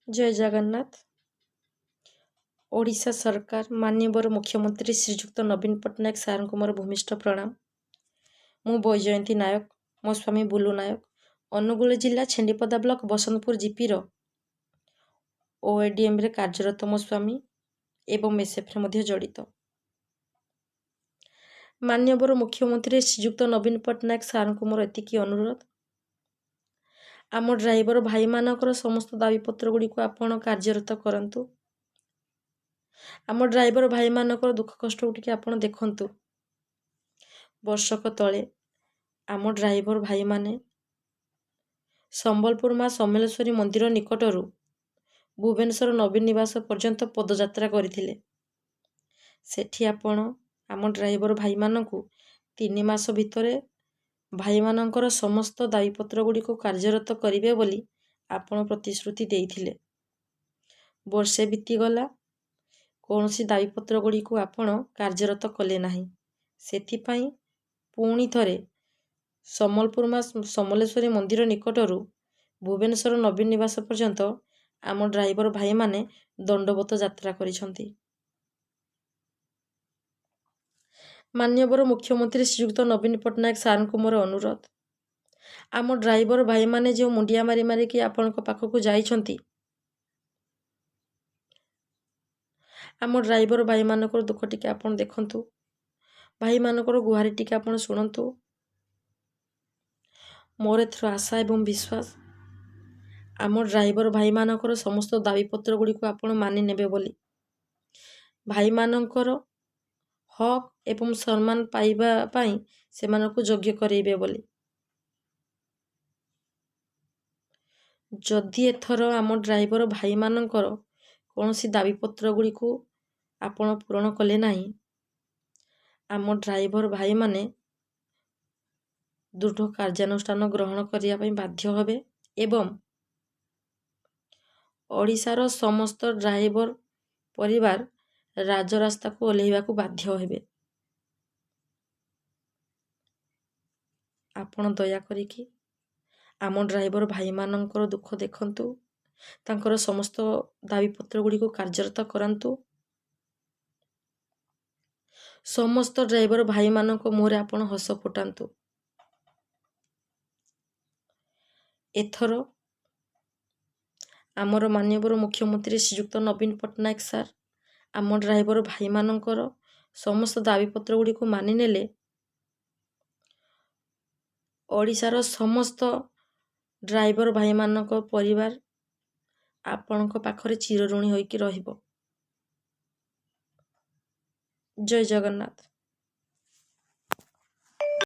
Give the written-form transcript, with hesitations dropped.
जय जगन्नाथ। ओडिशा सरकार माननीय मुख्यमंत्री श्रीजुक्त नवीन पट्टनायक सार को मोर भूमिष्ठ प्रणाम। मु बैजयंती नायक, मो स्वामी बुलु नायक, अनुगुल जिला छेंडीपदा ब्लॉक बसंतपुर जीपीर ओएडीएम रे कार्यरत मो स्वामी एवं एसएफ रे जड़ित। माननीय मुख्यमंत्री श्रीजुक्त नवीन पट्टनायक सार को मोर एतिकी अनुरोध, आम ड्राइवर भाई मानकर समस्त दाबीपत्र गुड़िक आपण कार्यरत करंतु। आम ड्राइवर भाई मानकर दुख कष्ट टी आपण देखंतु। वर्षक तले आम ड्राइवर भाई माने संबलपुर माँ सम्मेलेश्वरी मंदिर निकटरू भुवनेश्वर नवीन निवास पर्यंत पदयात्रा करथिले। सेठी आपण आम ड्राइवर भाई मानकु 3 मास भितरे भाई मानकर समस्त दाबीपत्र गुड़िक कार्यरत करिवे बोली आपण प्रतिश्रुति देइथिले। वर्षे बीतीगला, कौनसी दाबीपत्र गुड़िक आपण कार्यरत कले नाही। सेथिपाई पुणी थरे सम्बलपुर माँ सम्मेलेश्वरी मंदिर निकटरू भुवनेश्वर नवीन निवास पर्यंत आम ड्राइवर भाई माने दंडवत यात्रा करिसंती। माननीय मुख्यमंत्री श्रीयुक्त नवीन पट्टनायक सार को मोर अनुरोध, आम ड्राइवर भाई माने जो मुंडिया मारी मारिकी आपण पाखक जाइछंती, आम ड्राइवर भाई मानकर दुख टिके आपण देखंतु। भाई मानकर गुहारी टिके आपण सुनंतु। मोर एथर आशा एवं विश्वास, आम ड्राइवर भाई मानकर समस्त दाबीपत्र गुड़िक आपण मानि नेबे बोली, भाई मानकर हक एवं सम्मान पाइबा पाई सेमानकु योग्य करेइबे बोली। जदि एथर आम ड्राइवर भाई मानकर कौनसी दाबीपत्र गुड़िक आपण पूरण कले नाही, आम ड्राइवर भाई माने दृढ़ कार्यानुष्ठान ग्रहण करिया पई बाध्य होबे एवं ओडिशार समस्त ड्राइवर परिवार राजरास्ता को ओल्हेइबा को बाध्य हेबे। आपण दया करिकी आम ड्राइवर भाई मानकर दुख देखंतु, तांकर समस्त दाबीपत्र गुड़िक कार्यरत करंतु। समस्त ड्राइवर भाई मानक मुहरे आपण हस फुटांतु। एथर आमर माननीय मुख्यमंत्री श्रीयुक्त नवीन पट्टनायक सार आम ड्राइवर भाई मानकर समस्त दाबीपत्र गुड़िक मानि नेले ओडिशार समस्त ड्राइवर भाई मानक परिवार आपणक पाखरे चिरऋणी होइकी रहिबो। जय जगन्नाथ।